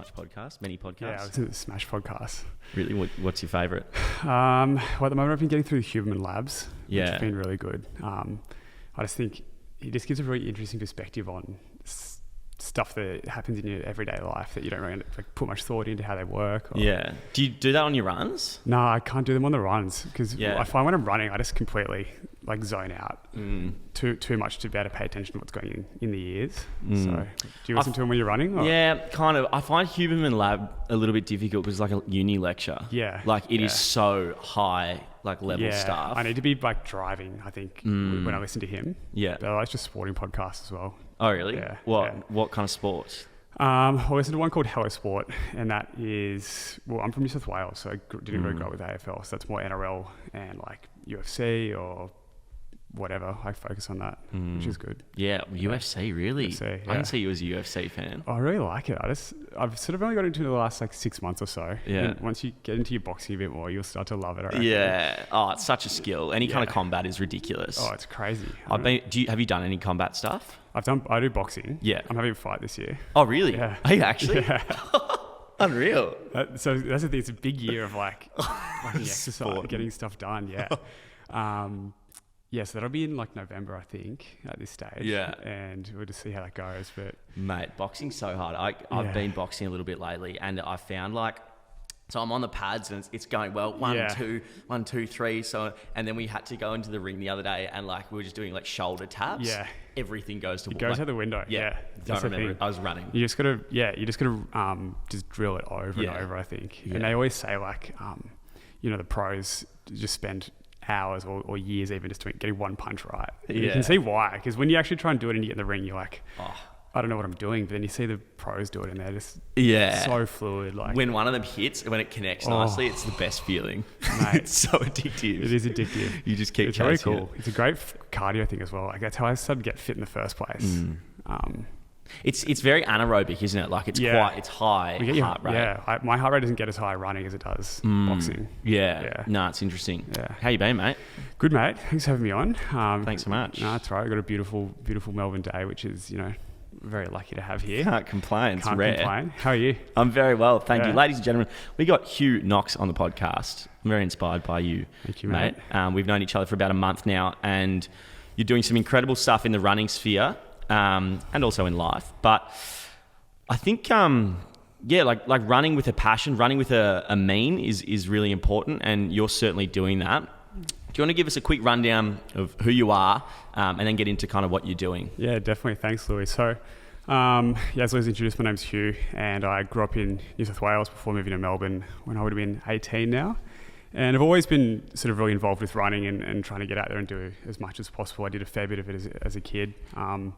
much podcasts? Many podcasts? Yeah, I listen to Smash podcasts. Really? What's your favourite? Well, at the moment I've been getting through Human Labs, which Yeah. has been really good. I just think he just gives a really interesting perspective on stuff that happens in your everyday life that you don't really put much thought into how they work. Yeah. Do you do that on your runs? No, I can't do them on the runs because Yeah. I find when I'm running, I just completely zone out too much to be able to pay attention to what's going on in the ears. So, do you listen to them when you're running? Or? Yeah, kind of. I find Huberman Lab a little bit difficult because it's like a uni lecture. Yeah. Like it is so high, level stuff. I need to be driving, I think, when I listen to him. Yeah. But I like just sporting podcasts as well. Oh, really? Yeah. What kind of sports? I listened to one called Hello Sport, and that is, well, I'm from New South Wales, so I didn't really grow up with AFL, so that's more NRL and UFC or whatever. I focus on that, which is good. Yeah, UFC, really? UFC, I can see you as a UFC fan. I really like it. I've sort of only got into it in the last 6 months or so. Yeah. And once you get into your boxing a bit more, you'll start to love it. I reckon. Yeah. Oh, it's such a skill. Any kind of combat is ridiculous. Oh, it's crazy. Have you done any combat stuff? I do boxing. Yeah. I'm having a fight this year. Oh, really? Yeah. Are you actually? Yeah. Unreal. So that's the thing. It's a big year of exercise, getting stuff done. Yeah. Yeah, so that'll be in November, I think, at this stage. Yeah. And we'll just see how that goes. But mate, boxing's so hard. I've been boxing a little bit lately, and I found so I'm on the pads and it's going well. 1, 2, 3. So, and then we had to go into the ring the other day and we were just doing shoulder taps. Yeah. Everything goes to... It goes out the window. Yeah. Don't remember it. I was running. You just gotta just drill it over and over, I think. Yeah. And they always say the pros just spend hours or years even just getting one punch right. Yeah. You can see why, because when you actually try and do it and you get in the ring, you're like, I don't know what I'm doing. But then you see the pros do it and they're just so fluid. When one of them hits, when it connects nicely, it's the best feeling. Mate, it's so addictive. It is addictive. You just keep It's chasing very cool. It's a great cardio thing as well. That's how I started to get fit in the first place. It's very anaerobic, isn't it? It's high heart rate. Yeah, my heart rate doesn't get as high running as it does boxing. Yeah. No, it's interesting. Yeah. How you been, mate? Good, mate. Thanks for having me on. Thanks so much. No, that's right. I got a beautiful Melbourne day, which is, very lucky to have here. Can't complain. It's rare. Complain. How are you? I'm very well, thank you. Ladies and gentlemen, we got Huw Knox on the podcast. I'm very inspired by you. Thank you, mate. We've known each other for about a month now, and you're doing some incredible stuff in the running sphere, and also in life. But I think, running with a passion, running with a mean is really important, and you're certainly doing that. Do you want to give us a quick rundown of who you are, and then get into kind of what you're doing? Yeah, definitely. Thanks, Louis. So, as Louis introduced, my name's Huw, and I grew up in New South Wales before moving to Melbourne when I would have been 18 now. And I've always been sort of really involved with running and trying to get out there and do as much as possible. I did a fair bit of it as a kid. And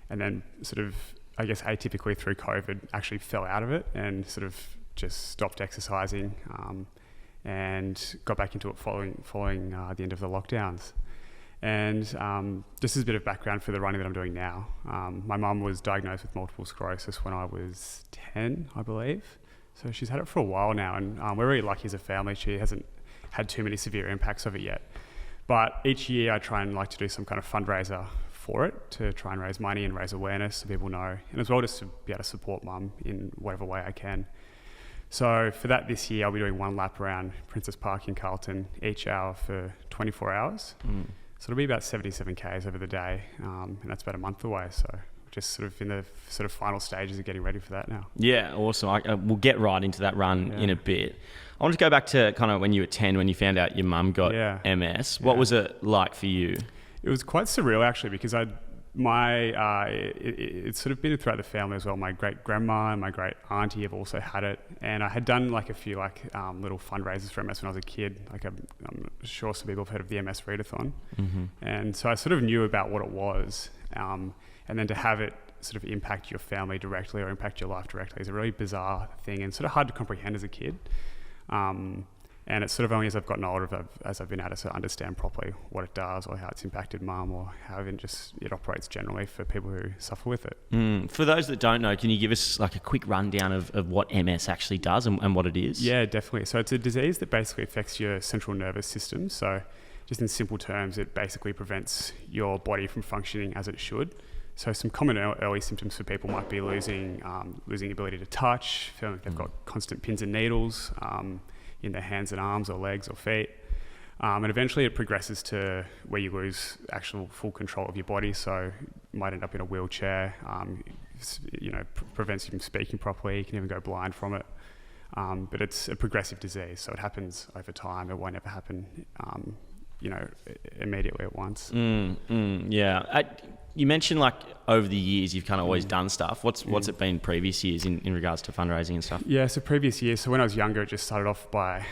then sort of, I guess, atypically through COVID, actually fell out of it and sort of just stopped exercising. And got back into it following the end of the lockdowns. And just as a bit of background for the running that I'm doing now, my mum was diagnosed with multiple sclerosis when I was 10, I believe. So she's had it for a while now, and we're really lucky as a family. She hasn't had too many severe impacts of it yet. But each year I try and to do some kind of fundraiser for it to try and raise money and raise awareness so people know, and as well just to be able to support mum in whatever way I can. So for that this year, I'll be doing one lap around Princess Park in Carlton each hour for 24 hours. So it'll be about 77 Ks over the day, and that's about a month away. So just sort of in the sort of final stages of getting ready for that now. Yeah, awesome. We'll get right into that run in a bit. I want to go back to kind of when you were 10, when you found out your mum got MS. What was it like for you? It was quite surreal actually, because it's sort of been throughout the family as well. My great grandma and my great auntie have also had it, and I had done a few little fundraisers for MS when I was a kid. I'm sure some people have heard of the MS Readathon, and so I sort of knew about what it was, and then to have it sort of impact your family directly or impact your life directly is a really bizarre thing and sort of hard to comprehend as a kid. And it's sort of only as I've gotten older, as I've been able to sort of understand properly what it does or how it's impacted mum or how it operates generally for people who suffer with it. For those that don't know, can you give us a quick rundown of what MS actually does and what it is? Yeah, definitely. So it's a disease that basically affects your central nervous system. So just in simple terms, it basically prevents your body from functioning as it should. So some common early symptoms for people might be losing ability to touch, feeling like they've got constant pins and needles in their hands and arms or legs or feet. And eventually it progresses to where you lose actual full control of your body. So you might end up in a wheelchair, prevents you from speaking properly. You can even go blind from it. But it's a progressive disease, so it happens over time. It won't ever happen, immediately at once. Yeah. You mentioned like over the years you've kind of always done stuff. What's it been previous years in regards to fundraising and stuff? Yeah, so previous years. So when I was younger, it just started off by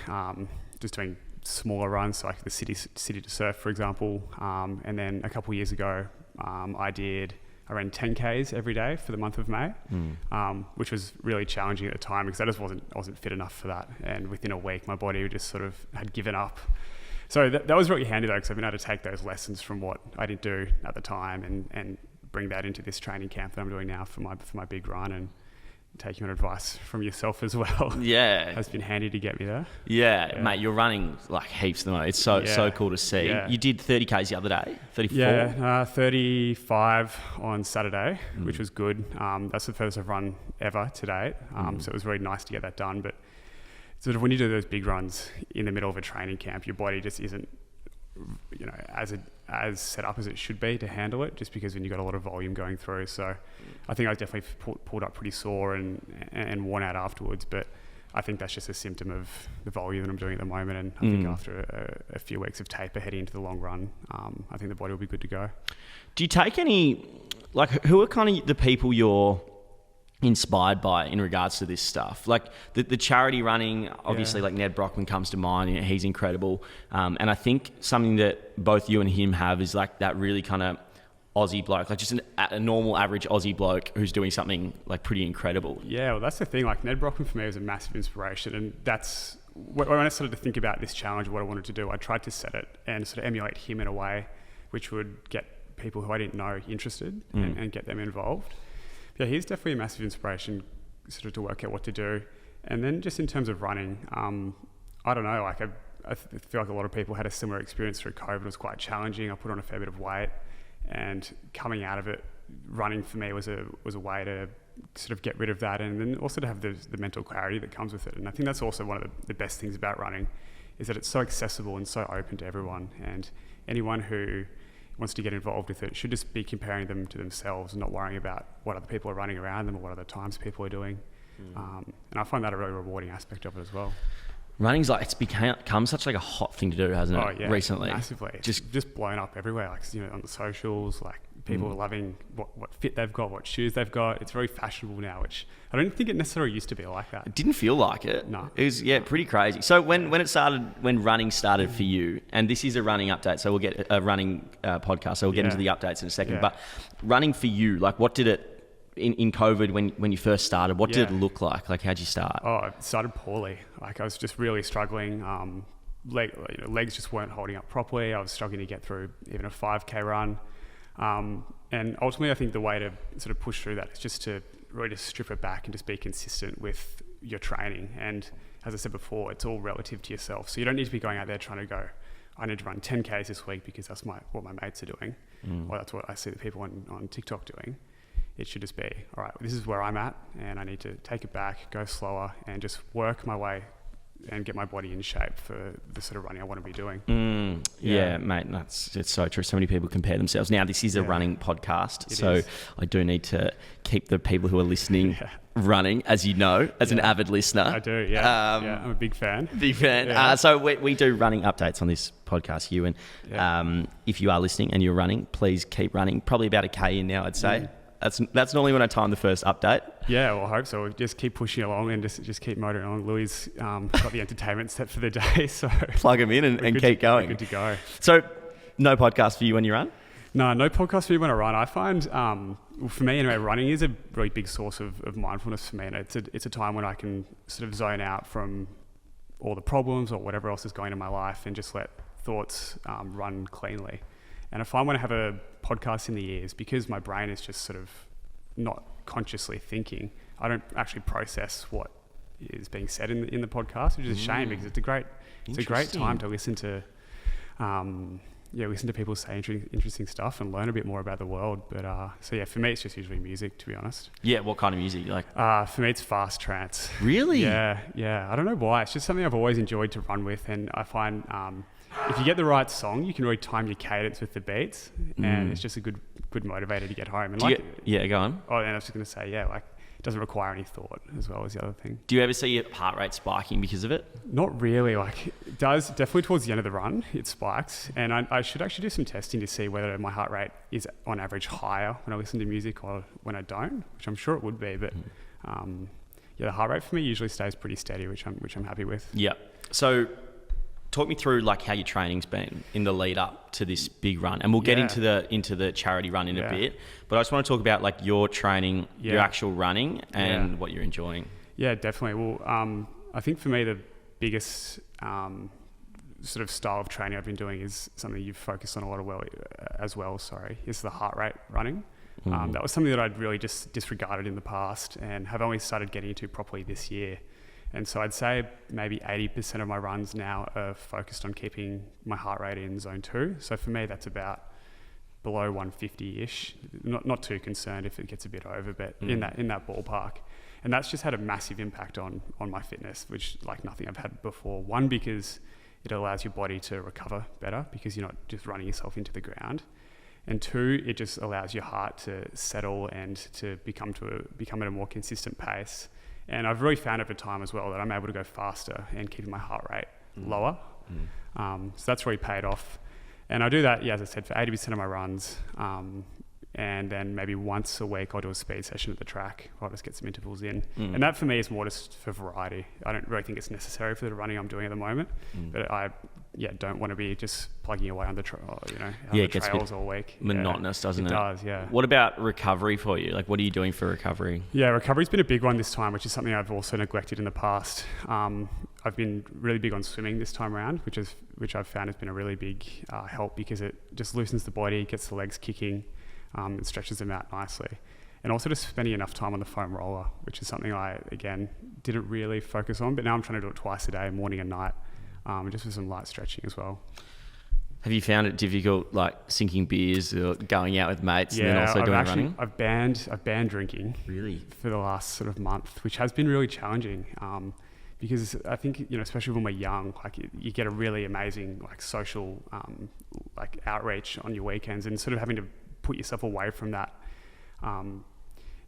just doing smaller runs, so like the city to surf, for example. And then a couple of years ago, I ran 10Ks every day for the month of May, which was really challenging at the time because I just wasn't fit enough for that. And within a week, my body just sort of had given up. So that was really handy though, because I've been able to take those lessons from what I didn't do at the time and bring that into this training camp that I'm doing now for my big run, and taking on advice from yourself as well. Yeah. Has been handy to get me there. Yeah, mate, you're running like heaps at the moment. It's so cool to see. Yeah. You did 30Ks the other day, 34? Yeah, 35 on Saturday, which was good. That's the furthest I've run ever to date. So it was really nice to get that done. But sort of when you do those big runs in the middle of a training camp, your body just isn't, as set up as it should be to handle it, just because when you've got a lot of volume going through. So I think I was definitely pulled up pretty sore and worn out afterwards, but I think that's just a symptom of the volume that I'm doing at the moment. And I think after a few weeks of taper heading into the long run, I think the body will be good to go. Do you take any, like, who are kind of the people you're inspired by in regards to this stuff? Like the charity running, obviously, like Ned Brockman comes to mind. He's incredible. And I think something that both you and him have is like that really kind of Aussie bloke, like just a normal average Aussie bloke who's doing something like pretty incredible. Yeah, well, that's the thing. Like Ned Brockman for me was a massive inspiration, and that's when I started to think about this challenge, what I wanted to do. I tried to set it and sort of emulate him in a way which would get people who I didn't know interested and get them involved. Yeah, he's definitely a massive inspiration sort of to work out what to do. And then just in terms of running, I don't know, like I feel like a lot of people had a similar experience through COVID. It was quite challenging. I put on a fair bit of weight, and coming out of it, running for me was a way to sort of get rid of that, and then also to have the mental clarity that comes with it. And I think that's also one of the best things about running, is that it's so accessible and so open to everyone, and anyone who wants to get involved with it should just be comparing them to themselves and not worrying about what other people are running around them or what other times people are doing. And I find that a really rewarding aspect of it as well. Running's like, it's become such like a hot thing to do, hasn't it? Oh yeah, recently, massively. Just blown up everywhere. Like, on the socials, like people are loving what fit they've got, what shoes they've got. It's very fashionable now, which I don't think it necessarily used to be like that. It didn't feel like it. No. It was pretty crazy. So when running started for you, and this is a running update, so we'll get a running podcast, so we'll get into the updates in a second. But running for you, like what did it in COVID when you first started? What did it look like? Like how'd you start? Oh, it started poorly. Like I was just really struggling. Legs just weren't holding up properly. I was struggling to get through even a 5K run. And ultimately, I think the way to sort of push through that is just to really just strip it back and just be consistent with your training. And as I said before, it's all relative to yourself. So you don't need to be going out there trying to go, I need to run 10Ks this week because that's what my mates are doing. Or that's what I see the people on TikTok doing. It should just be, all right, this is where I'm at, and I need to take it back, go slower, and just work my way and get my body in shape for the sort of running I want to be doing. Yeah, mate, it's so true. So many people compare themselves. Now, this is a running podcast, so I do need to keep the people who are listening running, as you know, as an avid listener. I do, I'm a big fan. Big fan. Yeah. So we do running updates on this podcast, Huw, and if you are listening and you're running, please keep running. Probably about a K in now, I'd say. That's normally when I time the first update. Yeah, well, I hope so. We'll just keep pushing along and just keep motoring along. Louis got the entertainment set for the day, so plug him in and keep going. We're good to go. So, no podcast for you when you run? No podcast for me when I run. I find, for me anyway, running is a really big source of mindfulness for me, and it's a time when I can sort of zone out from all the problems or whatever else is going on in my life and just let thoughts run cleanly. And I find when I have a podcast in the ears, because my brain is just sort of not consciously thinking, I don't actually process what is being said in the podcast, which is a shame because it's a great time to listen to listen to people say interesting stuff and learn a bit more about the world. But so yeah, for me, it's just usually music, to be honest. Yeah, what kind of music? Like, for me, it's fast trance. really? Yeah. I don't know why. It's just something I've always enjoyed to run with, and I find if you get the right song, you can really time your cadence with the beats, and it's just a good motivator to get home. And yeah, go on. Oh, and I was just going to say, yeah, like it doesn't require any thought as well as the other thing. Do you ever see your heart rate spiking because of it? Not really. Like it does definitely towards the end of the run, it spikes, and I should actually do some testing to see whether my heart rate is on average higher when I listen to music or when I don't, which I'm sure it would be. But the heart rate for me usually stays pretty steady, which I'm happy with. Yeah. So talk me through like how your training's been in the lead up to this big run, and we'll get into the charity run in a bit. But I just want to talk about like your training, your actual running, and what you're enjoying. Yeah, definitely. Well, I think for me the biggest sort of style of training I've been doing is something you've focused on a lot as well. Is the heart rate running. That was something that I'd really just disregarded in the past, and have only started getting into properly this year. And so I'd say maybe 80% of my runs now are focused on keeping my heart rate in zone 2. So for me, that's about below 150-ish. Not too concerned if it gets a bit over, but in that ballpark. And that's just had a massive impact on my fitness, which like nothing I've had before. One, because it allows your body to recover better because you're not just running yourself into the ground. And two, it just allows your heart to settle and to become at a more consistent pace. And I've really found over time as well that I'm able to go faster and keeping my heart rate lower. So that's really paid off. And I do that, as I said, for 80% of my runs. And then maybe once a week I'll do a speed session at the track. I'll just get some intervals in. And that for me is more just for variety. I don't really think it's necessary for the running I'm doing at the moment. But I don't want to be just plugging away on the trails all week. Monotonous, doesn't it? It does, yeah. What about recovery for you? Like, what are you doing for recovery? Yeah, recovery's been a big one this time, which is something I've also neglected in the past. I've been really big on swimming this time around, which I've found has been a really big help because it just loosens the body, gets the legs kicking, it stretches them out nicely. And also just spending enough time on the foam roller, which is something I, again, didn't really focus on, but now I'm trying to do it twice a day, morning and night, just with some light stretching as well. Have you found it difficult, like sinking beers or going out with mates and then also doing running? I've banned drinking. Really? For the last sort of month, which has been really challenging. Because I think, especially when we're young, like you get a really amazing like social like outreach on your weekends, and sort of having to put yourself away from that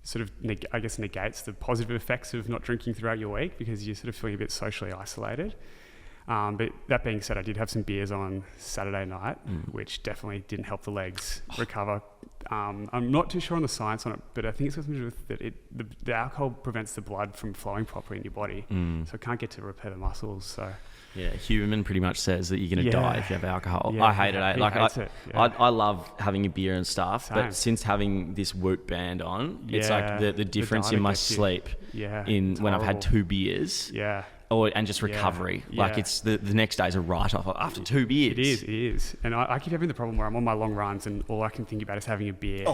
sort of negates the positive effects of not drinking throughout your week because you're sort of feeling a bit socially isolated. But that being said, I did have some beers on Saturday night, which definitely didn't help the legs recover. I'm not too sure on the science on it, but I think it's got something to do with that the alcohol prevents the blood from flowing properly in your body, so it can't get to repair the muscles. So yeah, Human pretty much says that you're going to die if you have alcohol. Yeah, I hate it. I love having a beer and stuff, Same. but since having this Whoop band on, it's like the difference in my sleep when I've had 2 beers. Yeah. And just recovery. Like it's the next day's a write-off after 2 beers. It is. And I keep having the problem where I'm on my long runs and all I can think about is having a beer.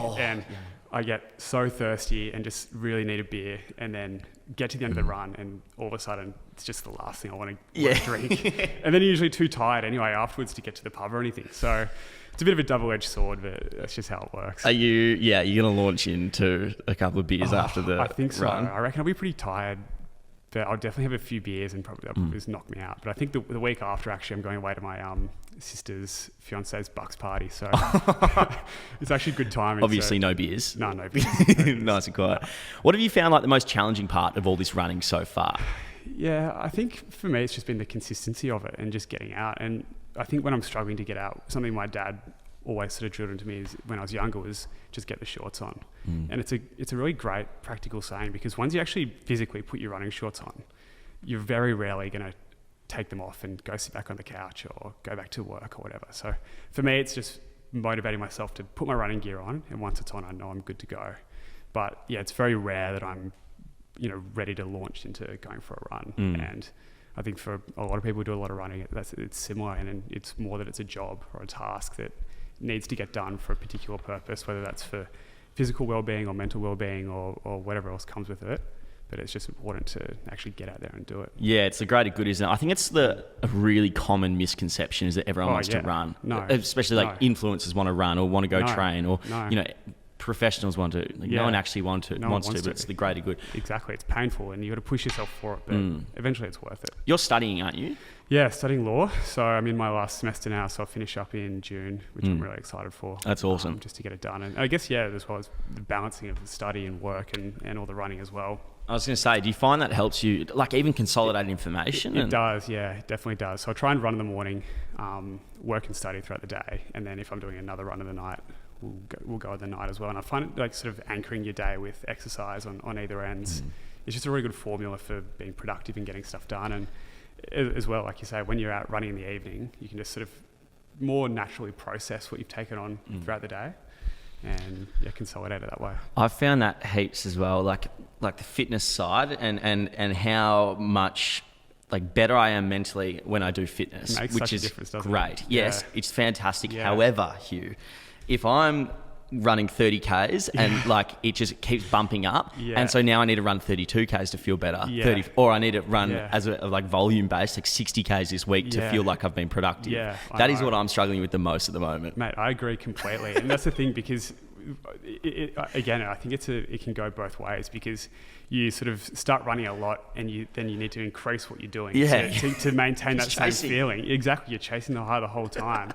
I get so thirsty and just really need a beer, and then get to the end of the run and all of a sudden it's just the last thing I want to drink. And then you're usually too tired anyway afterwards to get to the pub or anything. So it's a bit of a double-edged sword, but that's just how it works. Are you going to launch into a couple of beers after the I think so. run? I reckon I'll be pretty tired. But I'll definitely have a few beers and that'll probably just knock me out. But I think the week after, actually, I'm going away to my sister's fiance's bucks party. So it's actually good timing. Obviously, no beers. No beers. Nice and quiet. What have you found like the most challenging part of all this running so far? Yeah, I think for me, it's just been the consistency of it and just getting out. And I think when I'm struggling to get out, something my dad always sort of drilled into me is when I was younger was just get the shorts on. And it's a really great practical saying because once you actually physically put your running shorts on, you're very rarely going to take them off and go sit back on the couch or go back to work or whatever. So for me, it's just motivating myself to put my running gear on, and once it's on, I know I'm good to go. But yeah, it's very rare that I'm ready to launch into going for a run. And I think for a lot of people who do a lot of running, it's similar, and it's more that it's a job or a task that needs to get done for a particular purpose, whether that's for physical well-being or mental well-being or whatever else comes with it. but it's just important to actually get out there and do it. Yeah, it's the greater good, isn't it? I think it's a really common misconception is that everyone wants to run. No. Especially like influencers want to run or want to go train or, professionals want to. No one actually wants to, but it's the greater good. Exactly. It's painful and you got to push yourself for it, but eventually it's worth it. You're studying, aren't you? Yeah, studying law. So I'm in my last semester now, so I'll finish up in June, which I'm really excited for. That's awesome. Just to get it done. And I guess, as well as the balancing of the study and work and all the running as well. I was going to say, do you find that helps you, like even consolidate information? It does, yeah, it definitely does. So I try and run in the morning, work and study throughout the day. And then if I'm doing another run in the night, we'll go at the night as well. And I find it like sort of anchoring your day with exercise on either ends. It's just a really good formula for being productive and getting stuff done. And as well, like you say, when you're out running in the evening, you can just sort of more naturally process what you've taken on throughout the day and consolidate it that way. I've found that heaps as well, like the fitness side and how much like better I am mentally when I do fitness, which is great. Yes, it's fantastic. Yeah. However, Huw, if I'm running 30Ks and like it just keeps bumping up, and so now I need to run 32Ks to feel better, 30, or I need to run as a like volume based like 60Ks this week to feel like I've been productive. That is what I'm struggling with the most at the moment. Mate, I agree completely, and that's the thing because again, I think it can go both ways because you sort of start running a lot and then you need to increase what you're doing to maintain that same feeling. Exactly, you're chasing the high the whole time.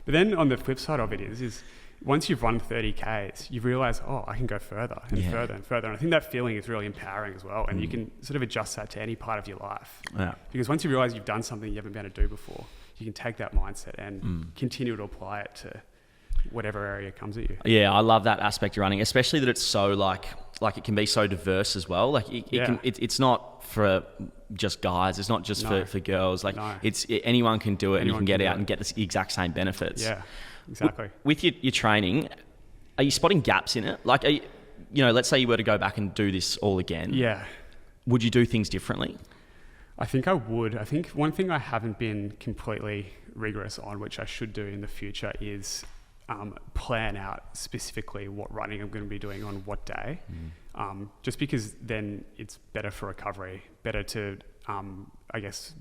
But then on the flip side of it is once you've run 30Ks, you realise, I can go further and further and further. And I think that feeling is really empowering as well. And you can sort of adjust that to any part of your life. Yeah. Because once you realise you've done something you haven't been able to do before, you can take that mindset and continue to apply it to whatever area comes at you. Yeah, I love that aspect of running, especially that it's so like it can be so diverse as well. Like it's not for just guys. It's not just for girls. Like anyone can do it and you can get out and get the exact same benefits. Yeah. Exactly. With your training, are you spotting gaps in it? Like, let's say you were to go back and do this all again. Yeah. Would you do things differently? I think I would. I think one thing I haven't been completely rigorous on, which I should do in the future, is plan out specifically what running I'm going to be doing on what day. Just because then it's better for recovery, better to,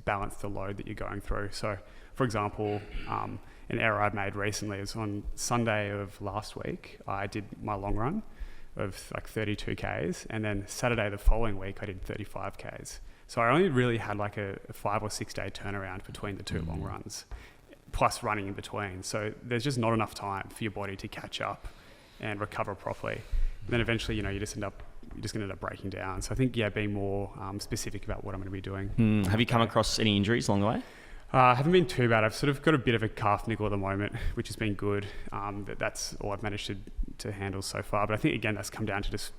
balance the load that you're going through. So, for example, an error I made recently is on Sunday of last week, I did my long run of like 32Ks, and then Saturday the following week I did 35Ks. So I only really had like a 5 or 6 day turnaround between the two long runs, plus running in between. So there's just not enough time for your body to catch up and recover properly. And then eventually, you're just going to end up breaking down. So I think, being more specific about what I'm going to be doing. Have you come across any injuries along the way? I haven't been too bad. I've sort of got a bit of a calf niggle at the moment, which has been good. That's all I've managed to handle so far. But I think, again, that's come down to just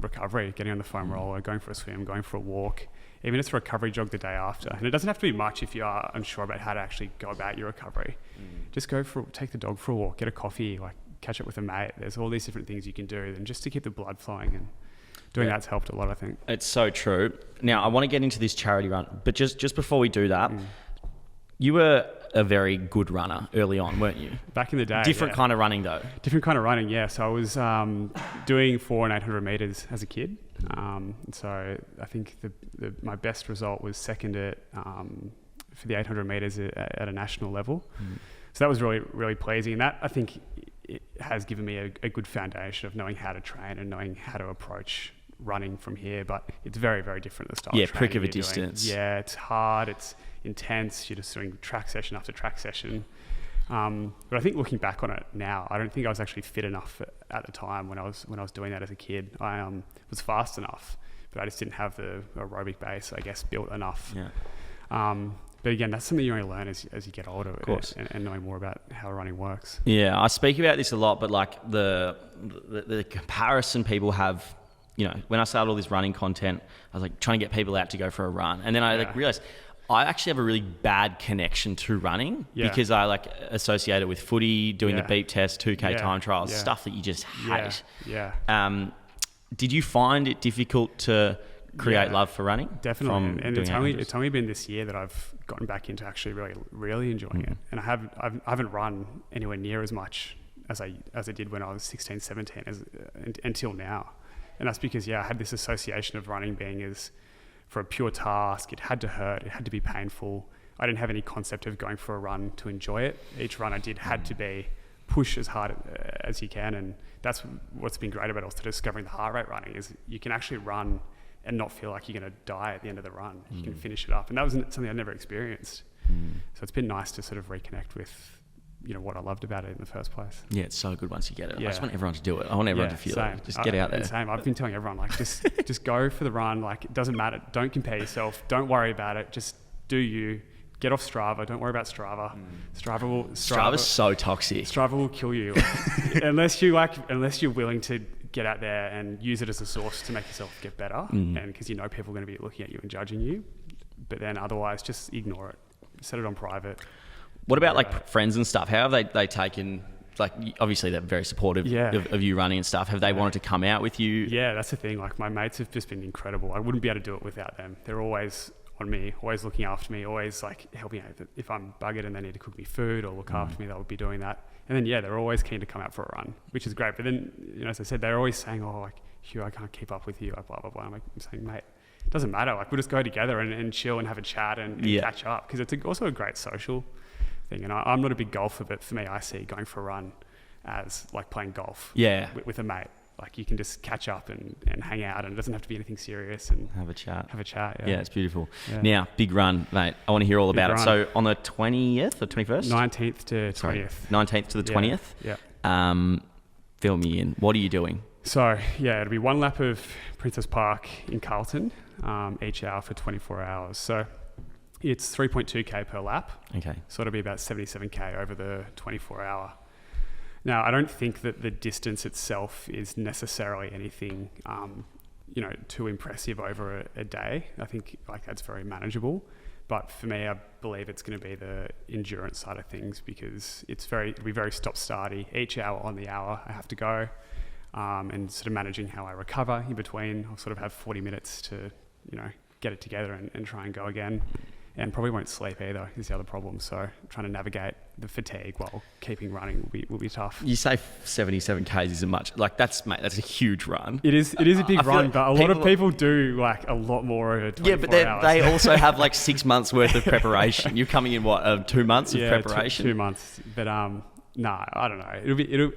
recovery, getting on the foam roller, going for a swim, going for a walk, even just a recovery jog the day after. And it doesn't have to be much if you are unsure about how to actually go about your recovery. Just take the dog for a walk, get a coffee, like catch up with a mate. There's all these different things you can do, and just to keep the blood flowing, and doing that's helped a lot, I think. It's so true. Now, I want to get into this charity run, but just before we do that, you were a very good runner early on, weren't you? Back in the day. Different kind of running though. Different kind of running, yeah. So I was doing 400 and 800 meters as a kid. So I think my best result was second for the 800 meters at a national level. So that was really, really pleasing. And that, I think, it has given me a good foundation of knowing how to train and knowing how to approach running from here. But it's very, very different, the style of training. Yeah, prick of a distance. Yeah, it's hard, it's intense. You're just doing track session after track session. But I think looking back on it now, I don't think I was actually fit enough at the time when I was doing that as a kid. I was fast enough, but I just didn't have the aerobic base, I guess, built enough. Yeah. But again, that's something you only learn as you get older, of course, and knowing more about how running works. Yeah, I speak about this a lot, but like the comparison people have, when I started all this running content, I was like trying to get people out to go for a run, and then I realized I actually have a really bad connection to running because I associate it with footy, doing the beep test, 2K time trials, stuff that you just hate. Did you find it difficult to create love for running? Definitely, and it's only been this year that I've gotten back into actually really, really enjoying it. And I haven't run anywhere near as much as I did when I was 16, 17 until now. And that's because, I had this association of running being as for a pure task. It had to hurt. It had to be painful. I didn't have any concept of going for a run to enjoy it. Each run I did had to be push as hard as you can. And that's what's been great about also discovering the heart rate running is you can actually run and not feel like you're going to die at the end of the run. You can finish it up. And that was something I never experienced. So it's been nice to sort of reconnect with, what I loved about it in the first place. Yeah, it's so good once you get it. I just want everyone to do it. I want everyone to feel it. Just get out there. Same. I've been telling everyone, like, just go for the run. Like, it doesn't matter. Don't compare yourself. Don't worry about it. Just do you. Get off Strava. Don't worry about Strava. Strava's so toxic. Strava will kill you unless you're willing to get out there and use it as a source to make yourself get better. And because people are going to be looking at you and judging you, but then otherwise just ignore it. Set it on private. What about friends and stuff? How have they taken? Like, obviously they're very supportive of you running and stuff. Have they wanted to come out with you? Yeah, that's the thing. Like, my mates have just been incredible. I wouldn't be able to do it without them. They're always on me, always looking after me, always like helping out. If I'm buggered and they need to cook me food or look after me, they'll be doing that. And then they're always keen to come out for a run, which is great. But then, as I said, they're always saying, "Oh, like, Huw, I can't keep up with you," like, blah blah blah. I'm saying, mate, it doesn't matter. Like, we'll just go together and chill and have a chat and catch up, because it's also a great social thing. And I'm not a big golfer, but for me, I see going for a run as like playing golf with a mate. Like, you can just catch up and hang out, and it doesn't have to be anything serious, and have a chat. Yeah, it's beautiful. Now, big run, mate. I want to hear all about it. So on the 20th or 21st? 19th to 20th. 19th to the 20th? Yeah. Fill me in. What are you doing? So, it'll be one lap of Princess Park in Carlton, each hour for 24 hours. So it's 3.2k per lap. Okay. So it'll be about 77k over the 24 hour. Now, I don't think that the distance itself is necessarily anything, too impressive over a day. I think that's very manageable. But for me, I believe it's going to be the endurance side of things, because it'll be very stop-starty. Each hour on the hour, I have to go, and sort of managing how I recover in between. I'll sort of have 40 minutes to, get it together and try and go again. And probably won't sleep either, is the other problem. So trying to navigate the fatigue while keeping running will be tough. You say 77 Ks isn't much. Like, that's a huge run. It is a big run, but a lot of people do like a lot more over 24 hours. They also have like 6 months worth of preparation. You're coming in 2 months of preparation? 2 months. But I don't know.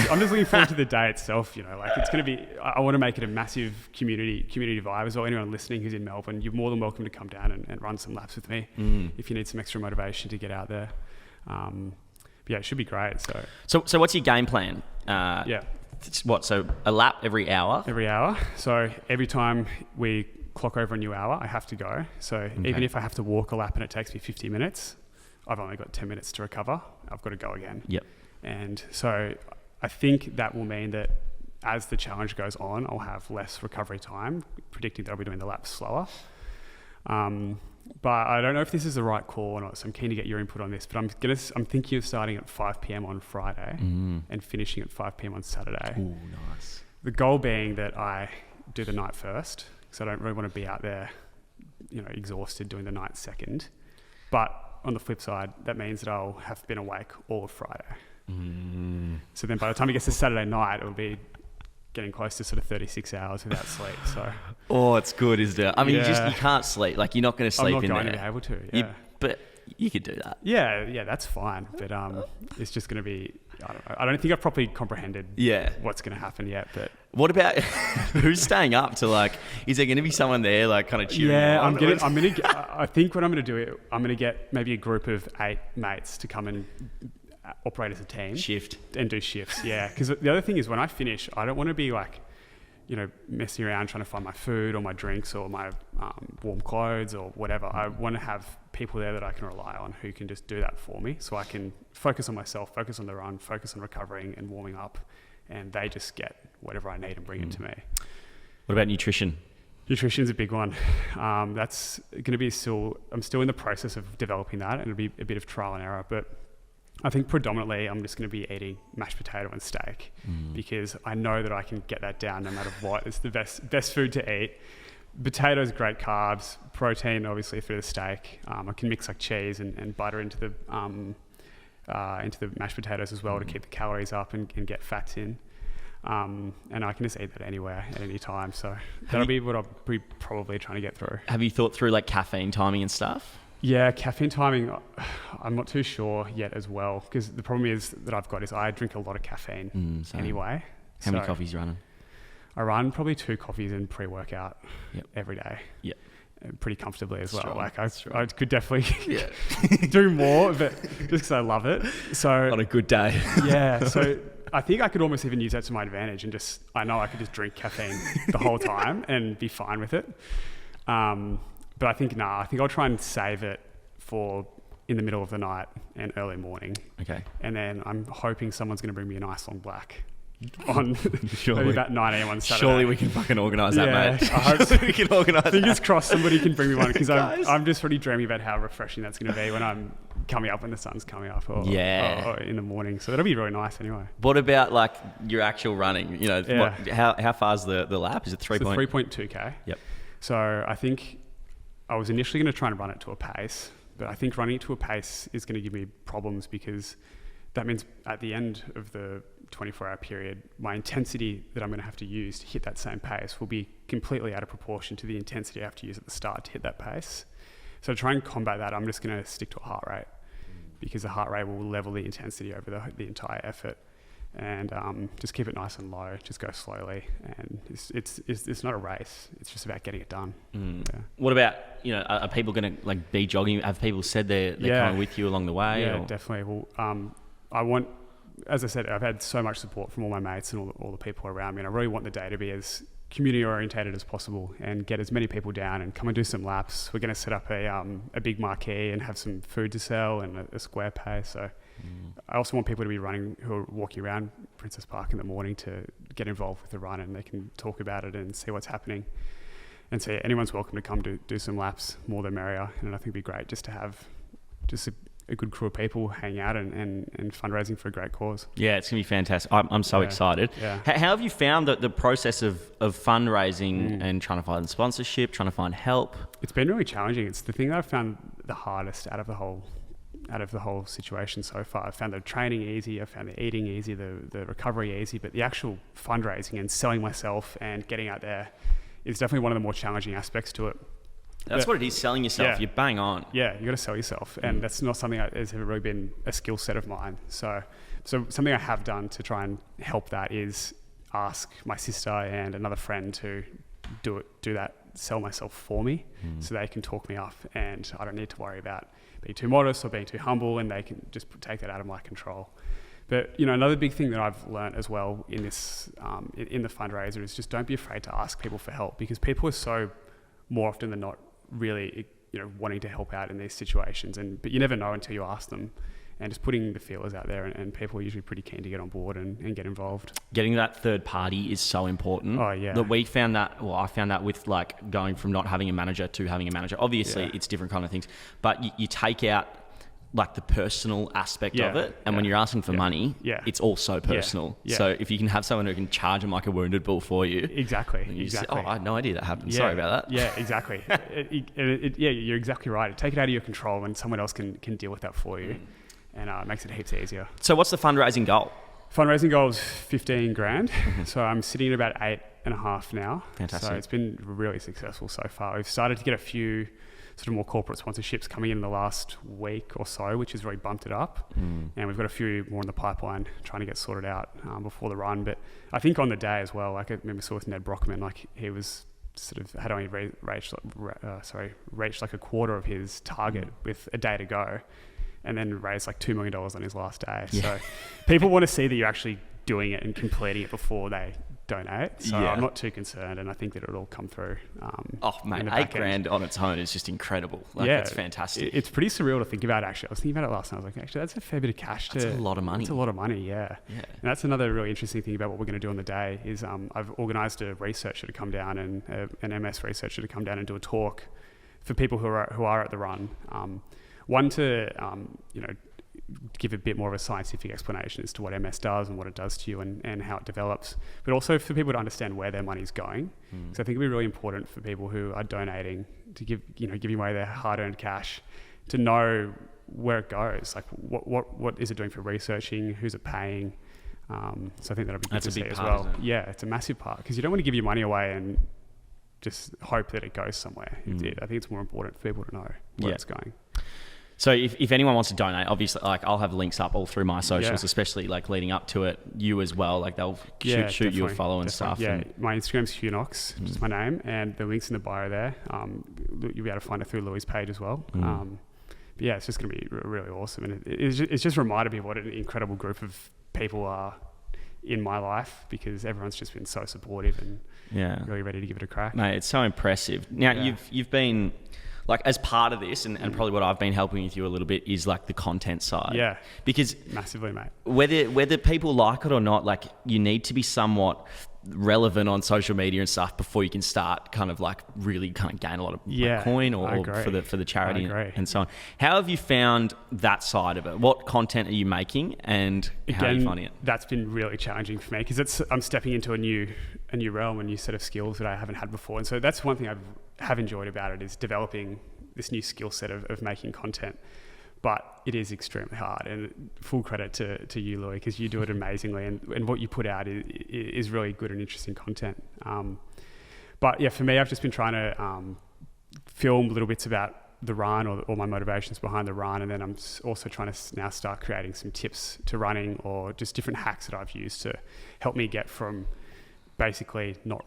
I'm just looking forward to the day itself. It's going to be. I want to make it a massive community vibe as well. Anyone listening who's in Melbourne, you're more than welcome to come down and run some laps with me if you need some extra motivation to get out there. But it should be great. So what's your game plan? So a lap every hour? Every hour. So every time we clock over a new hour, I have to go. So even if I have to walk a lap and it takes me 50 minutes, I've only got 10 minutes to recover. I've got to go again. Yep. And so I think that will mean that as the challenge goes on, I'll have less recovery time, predicting that I'll be doing the laps slower. But I don't know if this is the right call or not, so I'm keen to get your input on this. But I'm thinking of starting at 5 p.m. on Friday and finishing at 5 p.m. on Saturday. Ooh, nice. The goal being that I do the night first, because I don't really want to be out there, exhausted doing the night second. But on the flip side, that means that I'll have been awake all of Friday. So then by the time it gets to Saturday night, it'll be getting close to sort of 36 hours without sleep. So it's good, isn't it? I mean, you can't sleep. Like, you're not going to sleep in there. I'm not going to be able to, but you could do that. Yeah, that's fine. But it's just going to be, I don't know. I don't think I've properly comprehended what's going to happen yet. But what about who's staying up to, like, is there going to be someone there, like, kind of cheering on? I think what I'm going to do, I'm going to get maybe a group of 8 mates to come and operate as a team. Shift. And do shifts, yeah. Because the other thing is, when I finish, I don't want to be like, messing around trying to find my food or my drinks or my warm clothes or whatever. I want to have people there that I can rely on who can just do that for me, so I can focus on myself, focus on the run, focus on recovering and warming up, and they just get whatever I need and bring it to me. What about nutrition? Nutrition's a big one. That's going to be I'm still in the process of developing that, and it'll be a bit of trial and error, but I think predominantly I'm just going to be eating mashed potato and steak because I know that I can get that down no matter what. It's the best food to eat. Potatoes, great carbs. Protein, obviously, for the steak. I can mix like cheese and butter into the mashed potatoes as well to keep the calories up and get fats in. And I can just eat that anywhere at any time. So that'll be what I'll be probably trying to get through. Have you thought through like caffeine timing and stuff? Yeah, caffeine timing, I'm not too sure yet as well, because the problem is that I've got is I drink a lot of caffeine anyway. How many coffees are you running? I run probably 2 coffees in pre-workout every day. Yep. Pretty comfortably as well. Strong. Like I could definitely do more, but just because I love it. So on a good day. Yeah. So I think I could almost even use that to my advantage, and I know I could just drink caffeine the whole time and be fine with it. But I think I'll try and save it for in the middle of the night and early morning. Okay. And then I'm hoping someone's going to bring me a nice long black on maybe about 9 a.m. on Saturday. Surely we can fucking organise that, mate. I hope so. We can organise that. Fingers crossed somebody can bring me one, because I'm just really dreaming about how refreshing that's going to be when I'm coming up, when the sun's coming up, or in the morning. So that'll be really nice anyway. What about like your actual running? You know, how far is the lap? Is it 3.2k? Yep. So I think I was initially going to try and run it to a pace, but I think running it to a pace is going to give me problems, because that means at the end of the 24-hour period, my intensity that I'm going to have to use to hit that same pace will be completely out of proportion to the intensity I have to use at the start to hit that pace. So to try and combat that, I'm just going to stick to a heart rate, because the heart rate will level the intensity over the entire effort, and just keep it nice and low. Just go slowly, and it's not a race. It's just about getting it done. Yeah. What about, are people going to like be jogging? Have people said they're coming with you along the way? Yeah, definitely. Well, as I said, I've had so much support from all my mates and all the people around me, and I really want the day to be as community orientated as possible and get as many people down and come and do some laps. We're going to set up a big marquee and have some food to sell and a square pay. So I also want people to be running who are walking around Princess Park in the morning to get involved with the run, and they can talk about it and see what's happening. And so anyone's welcome to come do some laps, more the merrier. And I think it'd be great just to have just a good crew of people hang out and fundraising for a great cause. Yeah, it's going to be fantastic. I'm so excited. Yeah. How have you found the process of fundraising and trying to find sponsorship, trying to find help? It's been really challenging. It's the thing that I've found the hardest out of the whole situation so far. I found the training easy, I found the eating easy, the recovery easy, but the actual fundraising and selling myself and getting out there is definitely one of the more challenging aspects to it. That's what it is, selling yourself. Yeah. You're bang on. Yeah, you got to sell yourself, and that's not something that has ever really been a skill set of mine. So something I have done to try and help that is ask my sister and another friend to do that, sell myself for me, so they can talk me up, and I don't need to worry about being too modest or being too humble, and they can just take that out of my control. But another big thing that I've learned as well in this in the fundraiser is just don't be afraid to ask people for help, because people are so more often than not really wanting to help out in these situations, but you never know until you ask them. And just putting the feelers out there, and people are usually pretty keen to get on board and get involved. Getting that third party is so important. Oh yeah. I found that with like going from not having a manager to having a manager. Obviously it's different kind of things, but you take out like the personal aspect of it, and when you're asking for money, it's all so personal. So if you can have someone who can charge them like a wounded bull for you, exactly. Say, I had no idea that happened. Sorry about that. Yeah, exactly. You're exactly right. Take it out of your control when someone else can deal with that for you, and it makes it heaps easier. So what's the fundraising goal? Fundraising goal is 15 grand. So I'm sitting at about 8.5 now. Fantastic. So it's been really successful so far. We've started to get a few sort of more corporate sponsorships coming in the last week or so, which has really bumped it up. And we've got a few more in the pipeline trying to get sorted out before the run. But I think on the day as well, like I remember saw with Ned Brockman, like he was sort of had only reached like a quarter of his target with a day to go, and then raised like $2 million on his last day. So people want to see that you're actually doing it and completing it before they donate. So I'm not too concerned, and I think that it'll all come through. $8 grand on its own is just incredible. It's fantastic. It's pretty surreal to think about, actually. I was thinking about it last night. I was like, actually, that's a fair bit of cash. That's a lot of money. It's a lot of money, yeah. And that's another really interesting thing about what we're going to do on the day is I've organised a researcher to come down and an MS researcher to come down and do a talk for people who are at the run. One to give a bit more of a scientific explanation as to what MS does and what it does to you and how it develops, but also for people to understand where their money's going. So I think it'd be really important for people who are donating to giving away their hard-earned cash to know where it goes. Like what is it doing for researching? Who's it paying? So I think that'll be good That's to a see big as part, well. isn't it? Yeah, it's a massive part because you don't want to give your money away and just hope that it goes somewhere. I think it's more important for people to know where it's going. So if anyone wants to donate, obviously, like I'll have links up all through my socials, especially like leading up to it. You as well, like they'll shoot you a follow and stuff. Yeah, and my Instagram's Huw Knox, just my name, and the link's in the bio there. You'll be able to find it through Louis' page as well. But yeah, it's just going to be really awesome, and it's just reminded me what an incredible group of people are in my life because everyone's just been so supportive and really ready to give it a crack. Mate, it's so impressive. Now you've been like as part of this and probably what I've been helping with you a little bit is like the content side. Yeah. Because massively, mate. Whether people like it or not, like you need to be somewhat relevant on social media and stuff before you can start kind of like really kind of gain a lot of like coin or for the charity and so on. How have you found that side of it? What content are you making and how are you finding it? That's been really challenging for me because I'm stepping into a new realm, a new set of skills that I haven't had before. And so that's one thing I have enjoyed about it is developing this new skill set of making content. But it is extremely hard, and full credit to you, Louis, because you do it amazingly, and what you put out is really good and interesting content. But yeah, for me, I've just been trying to film little bits about the run or my motivations behind the run, and then I'm also trying to now start creating some tips to running or just different hacks that I've used to help me get from basically not,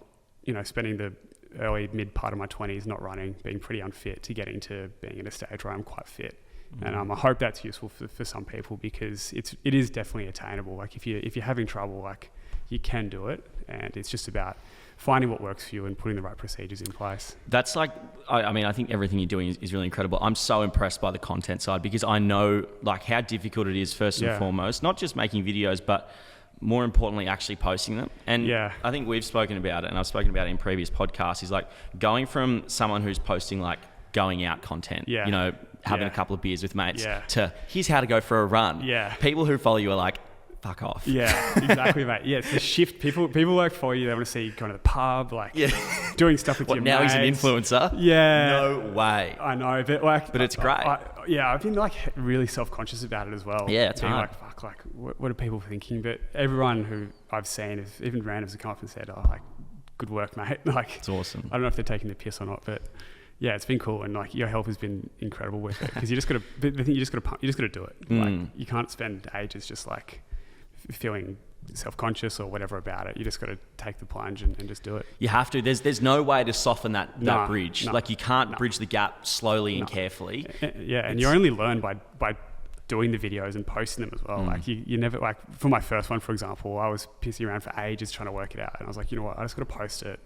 spending the early mid part of my 20s not running, being pretty unfit, to getting to being at a stage where I'm quite fit. And I hope that's useful for some people because it is definitely attainable. Like if you're having trouble, like you can do it, and it's just about finding what works for you and putting the right procedures in place. That's like, I mean, I think everything you're doing is really incredible. I'm so impressed by the content side because I know like how difficult it is first and foremost, not just making videos, but more importantly, actually posting them. And I think we've spoken about it, and I've spoken about it in previous podcasts, is like going from someone who's posting like going out content, having a couple of beers with mates, to here's how to go for a run. People who follow you are like, fuck off. Yeah, exactly, mate. Yeah, it's the shift. People like follow you. They want to see you going to the pub, like doing stuff with your now mates. He's an influencer? Yeah. No way. I know, but it's great. I've been like really self-conscious about it as well. Yeah, it's being hard. like, fuck, like what are people thinking? But everyone who I've seen, even randoms have come up and said, oh, like, good work, mate. Like, it's awesome. I don't know if they're taking the piss or not, but yeah, it's been cool, and like your help has been incredible with it because you just got to do it. Like you can't spend ages just like feeling self-conscious or whatever about it. You just got to take the plunge and just do it. You have to. There's no way to soften that bridge. Like you can't bridge the gap slowly and carefully. And you only learn by doing the videos and posting them as well. Like you never, like for my first one, for example, I was pissing around for ages trying to work it out, and I was like, you know what, I just got to post it,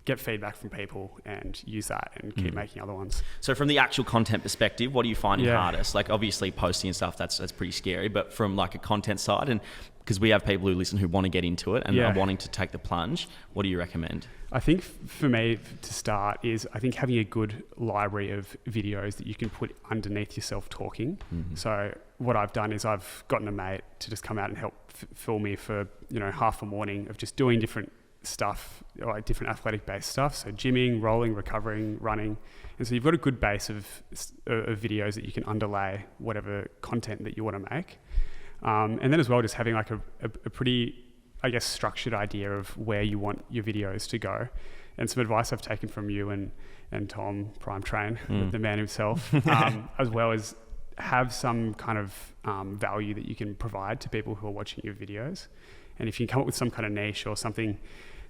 get feedback from people, and use that and keep making other ones. So from the actual content perspective, what are you finding hardest? Like obviously posting and stuff, that's pretty scary, but from like a content side, and because we have people who listen who want to get into it and are wanting to take the plunge, what do you recommend? I think for me to start is I think having a good library of videos that you can put underneath yourself talking. So what I've done is I've gotten a mate to just come out and help film me for half a morning of just doing different stuff, like different athletic based stuff, so gymming, rolling, recovering, running, and so you've got a good base of videos that you can underlay whatever content that you want to make, and then as well just having like a pretty, I guess, structured idea of where you want your videos to go. And some advice I've taken from you and Tom Prime Train, the man himself, as well as have some kind of value that you can provide to people who are watching your videos. And if you can come up with some kind of niche or something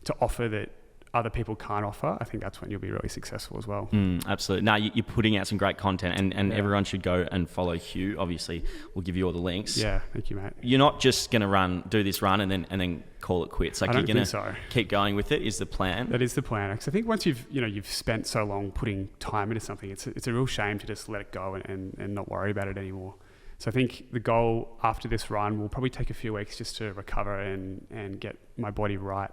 to offer that other people can't offer, I think that's when you'll be really successful as well. Absolutely. No, you're putting out some great content, and everyone should go and follow Huw. Obviously, we'll give you all the links. Yeah, thank you, mate. You're not just going to do this run and then call it quits. Like, I don't you're going think so. to keep going with it is the plan. That is the plan. Because I think once you've spent so long putting time into something, it's a real shame to just let it go and not worry about it anymore. So I think the goal after this run will probably take a few weeks just to recover and get my body right.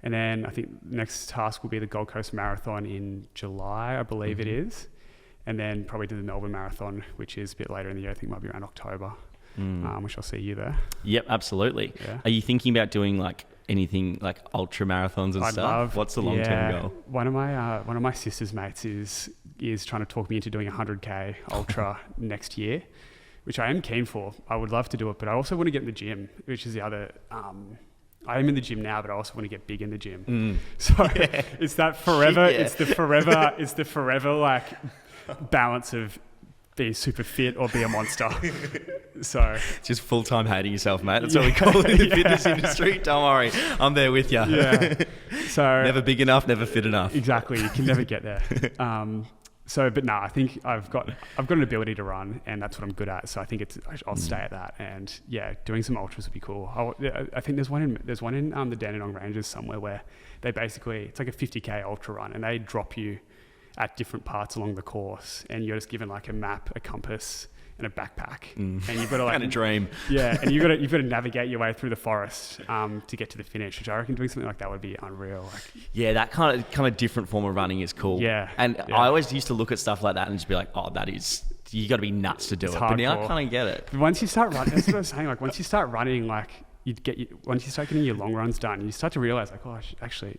And then I think the next task will be the Gold Coast Marathon in July, I believe it is. And then probably do the Melbourne Marathon, which is a bit later in the year. I think it might be around October, which I'll see you there. Yep, absolutely. Yeah. Are you thinking about doing like anything like ultra marathons and stuff? What's the long-term goal? One of my sister's mates is trying to talk me into doing 100K ultra next year. which I am keen for. I would love to do it, but I also want to get in the gym, which is the other. I am in the gym now, but I also want to get big in the gym. So it's that forever. Shit, yeah. It's the forever. It's the forever like balance of be super fit or be a monster. So Just full-time hating yourself, mate. That's what we call it in the fitness industry. Don't worry, I'm there with you. yeah. So Never big enough, never fit enough. exactly, you can never get there. But no, I think I've got an ability to run, and that's what I'm good at. So I think I'll stay at that. And yeah, doing some ultras would be cool. I think there's one in the Dandenong Ranges somewhere where they basically, it's like a 50k ultra run, and they drop you at different parts along the course, and you're just given like a map, a compass, and a backpack, and you've got to like And a dream. yeah, and you've got to navigate your way through the forest to get to the finish, which I reckon doing something like that would be unreal. Like, Yeah, that kind of different form of running is cool. Yeah, And yeah. I always used to look at stuff like that and just be like, oh, you got to be nuts to do it. But now I hardcore. kind of get it. But once you start running, that's what I was saying. Like once you start running, like once you start getting your long runs done, you start to realize like, oh, actually,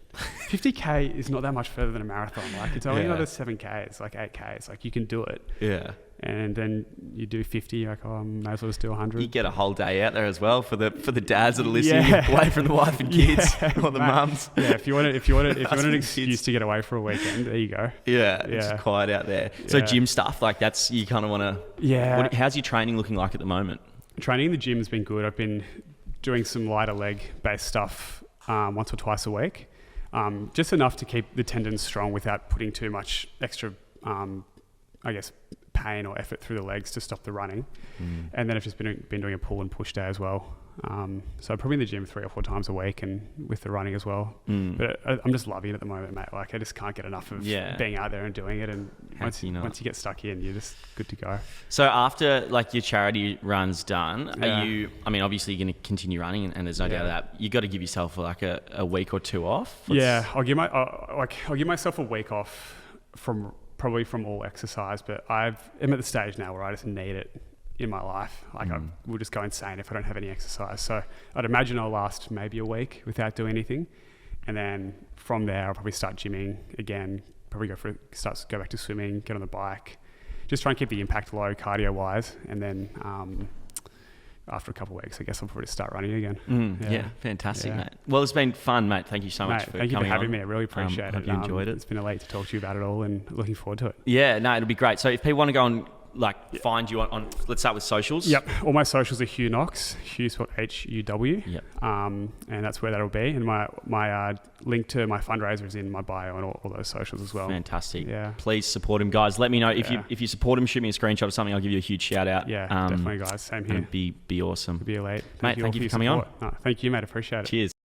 50k is not that much further than a marathon. Like it's only Yeah. another 7k. It's like 8k. It's like you can do it. Yeah. And then you do 50, you're like, oh, I may as well just do 100. You get a whole day out there as well for the dads that are listening, Yeah. away from the wife and kids or the mate. mums. Yeah, if you want an kids. excuse to get away for a weekend, there you go. Yeah, Yeah. it's quiet out there. So Yeah. gym stuff, like that's, you kind of want to... Yeah. How's your training looking like at the moment? Training in the gym has been good. I've been doing some lighter leg-based stuff once or twice a week, just enough to keep the tendons strong without putting too much extra, pain or effort through the legs to stop the running. And then I've just been doing a pull and push day as well. So I'm probably in the gym 3 or 4 times a week, and with the running as well. But I'm just loving it at the moment, mate. Like I just can't get enough of being out there and doing it. And once you get stuck in, you're just good to go. So after like your charity run's done, Yeah. are you, I mean, obviously you're going to continue running, and there's no doubt that you got to give yourself like a week or two off. I'll give myself a week off from all exercise, but I'm at the stage now where I just need it in my life. Like I will just go insane if I don't have any exercise. So I'd imagine I'll last maybe a week without doing anything, and then from there I'll probably start gymming again. Probably go back to swimming, get on the bike, just try and keep the impact low cardio wise, and then after a couple of weeks, I guess I'll probably start running again. Yeah, fantastic, mate. Well, it's been fun, mate. Thank you so much for coming on. Thank you for having me. I really appreciate it. Hope you enjoyed it. It's been a late to talk to you about it all, and looking forward to it. Yeah, no, it'll be great. So if people want to go and find you on, let's start with socials. Yep. All my socials are Huw Knox. Huw spelled Huw. Yep. And that's where that'll be. And my link to my fundraiser is in my bio and all those socials as well. Fantastic. Yeah. Please support him, guys. Let me know if you support him. Shoot me a screenshot or something. I'll give you a huge shout out. Yeah, definitely, guys. Same here. It'd be awesome. Be late. Mate, thank you for coming on. No, thank you, mate. Appreciate it. Cheers.